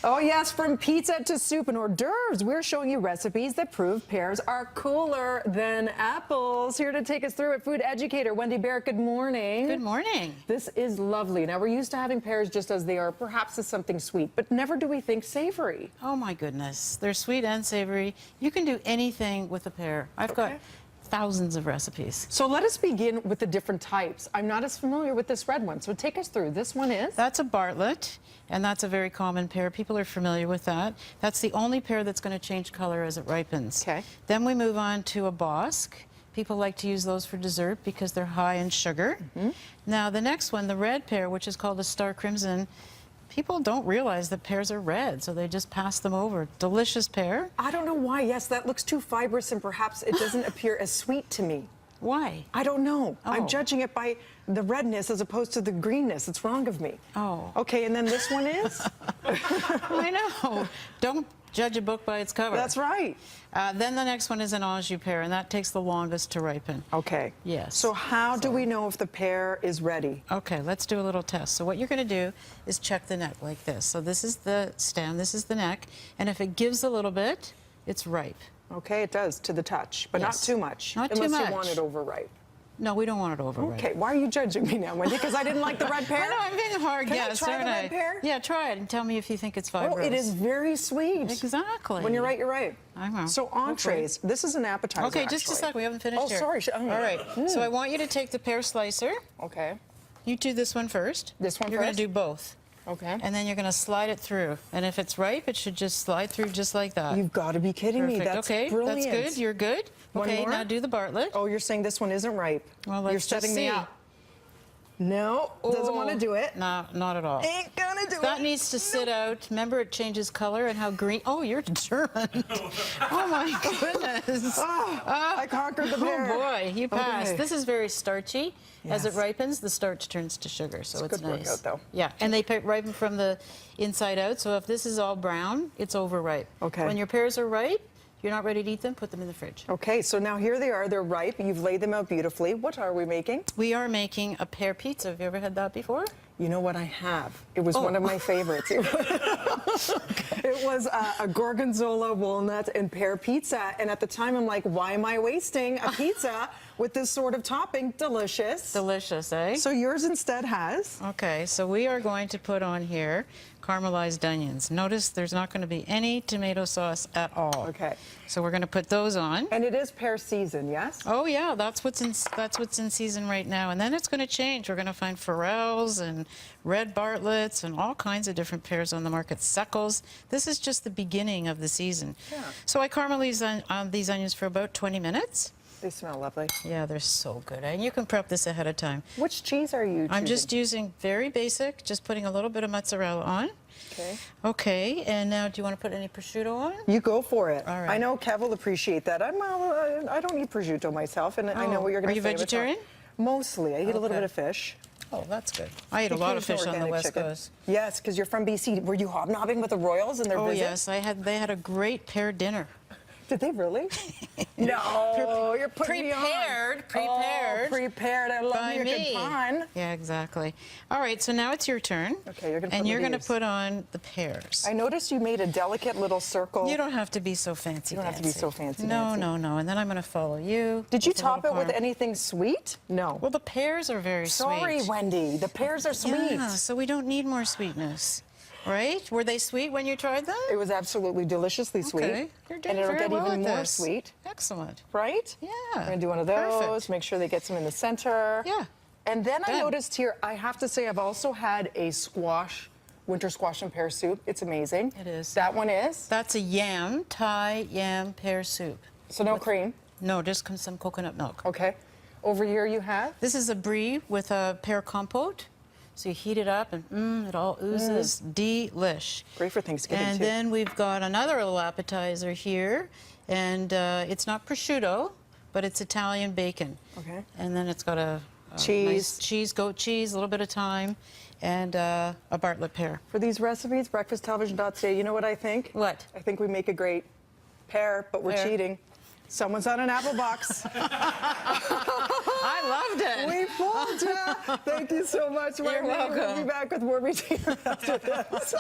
Oh yes, from pizza to soup and hors d'oeuvres, we're showing you recipes that prove pears are cooler than apples. Here to take us through it, food educator Wendy. Good morning. Good morning. This is lovely. Now, we're used to having pears just as they are, perhaps as something sweet, but never do we think savory. Oh my goodness. They're sweet and savory. You can do anything with a pear. I've got thousands of recipes. So let us begin with the different types. I'm not as familiar with this red one, so take us through. This one is? That's a Bartlett, and that's a very common pear. People are familiar with that. That's the only pear that's going to change color as it ripens. Okay. Then we move on to a Bosc. People like to use those for dessert because they're high in sugar. Now the next one, the red pear, which is called a Star Crimson, people don't realize that pears are red, so they just pass them over. Delicious pear. I don't know why. Yes, that looks too fibrous and perhaps it doesn't appear as sweet to me. Why? I don't know. Oh. I'm judging it by the redness as opposed to the greenness. It's wrong of me. Oh. Okay, and then this one is? I know. Don't judge a book by its cover. That's right. Then the next one is an Anjou pear, and that takes the longest to ripen. Okay. Yes. So how do we know if the pear is ready? Okay, let's do a little test. So what you're going to do is check the neck like this. So this is the stem, this is the neck, and if it gives a little bit, it's ripe. Okay, it does to the touch, but Yes. not too much. Not too unless much. you want it overripe. No, we don't want it overripe. Okay, why are you judging me now, Wendy? Because I didn't like the red pear? I know, I'm being hard, Can yes, I try aren't the I? red pear? Yeah, try it and tell me if you think it's fibrous. Oh, it is very sweet. Exactly. When you're right, you're right. I know. So entrees, this is an appetizer, Okay, just a actually. sec, we haven't finished Oh, here. sorry. All right, so I want you to take the pear slicer. Okay. You do this one first. This one You're first? going to do both. Okay. And then you're going to slide it through. And if it's ripe, it should just slide through just like that. You've got to be kidding me. Perfect. That's okay, brilliant. that's good. You're good. One Okay, more? now do the Bartlett. Oh, you're saying this one isn't ripe. Well, let's You're just setting me see. up. No, doesn't want to do it. No, not at all. Ain't gonna do it. That needs to sit out. Remember, it changes color and how green. Oh, you're determined. Oh my goodness. I conquered the pear. Oh boy, you passed. Okay. This is very starchy. As it Yes. ripens, the starch turns to sugar, so it's good nice. workout, though. Yeah, and they ripen from the inside out. So if this is all brown, it's overripe. Okay. When your pears are ripe, you're not ready to eat them, put them in the fridge. Okay, so now here they are. They're ripe. You've laid them out beautifully. What are we making? We are making a pear pizza. Have you ever had that before? You know what I have? It was one of my favorites. It was a Gorgonzola, walnut, and pear pizza. And at the time, I'm like, why am I wasting a pizza with this sort of topping? Delicious. Delicious, eh? So yours instead has? Okay, so we are going to put on here caramelized onions. Notice there's not going to be any tomato sauce at all. Okay. So we're going to put those on. And it is pear season, yes? Oh yeah, that's what's in season right now. And then it's going to change. We're going to find Farrells and red Bartletts and all kinds of different pears on the market. Seckles. This is just the beginning of the season. Yeah. So I caramelize on these onions for about 20 minutes. They smell lovely. Yeah, they're so good. And you can prep this ahead of time. Which cheese are you choosing? I'm just using very basic, just putting a little bit of mozzarella on. Okay. Okay, and now do you want to put any prosciutto on? You go for it. All right. I know Kev will appreciate that. I don't eat prosciutto myself, and I know what you're going to say. Are you vegetarian? Mostly. I eat a little Okay. bit of fish. Oh, that's good. I eat a lot of fish on the Occasional West organic chicken. Coast. Yes, because you're from BC. Were you hobnobbing with the Royals and their Oh, visit? yes, they had a great pear dinner. Did they really? No, you're putting me on. Prepared. Oh, prepared. I love By me a me. good pun. Yeah, exactly. All right, so now it's your turn. Okay, you're going to put And the you're going to leaves. put on the pears. I noticed you made a delicate little circle. You don't have to be so fancy. You don't have to be so fancy. No, no, no. And then I'm going to follow you. Did you with a top it little with parm. anything sweet? No. Well, the pears are very Sorry, sweet. Wendy. The pears are sweet. Yeah, so we don't need more sweetness, right? Were they sweet when you tried them? It was absolutely deliciously sweet. Okay, you're doing and it'll very get well even at more this. sweet. Excellent. Right? Yeah. I'm going to do one of those, Perfect. make sure they get some in the center. Yeah. And then I Done. noticed here, I have to say, I've also had a winter squash and pear soup. It's amazing. It is. That one is? That's a Thai yam pear soup. So no cream. No, just some coconut milk. Okay. Over here you have? This is a brie with a pear compote. So you heat it up and it all oozes. Delish. Great for Thanksgiving, And too. then we've got another little appetizer here. And it's not prosciutto, but it's Italian bacon. Okay. And then it's got a Cheese. nice cheese, goat cheese, a little bit of thyme, and a Bartlett pear. For these recipes, breakfasttelevision.ca, you know what I think? What? I think we make a great pair, but we're Pear. cheating. Someone's on an apple box. I loved it. We fooled you. Thank you so much, Wendy. welcome. We'll be back with more routine after this.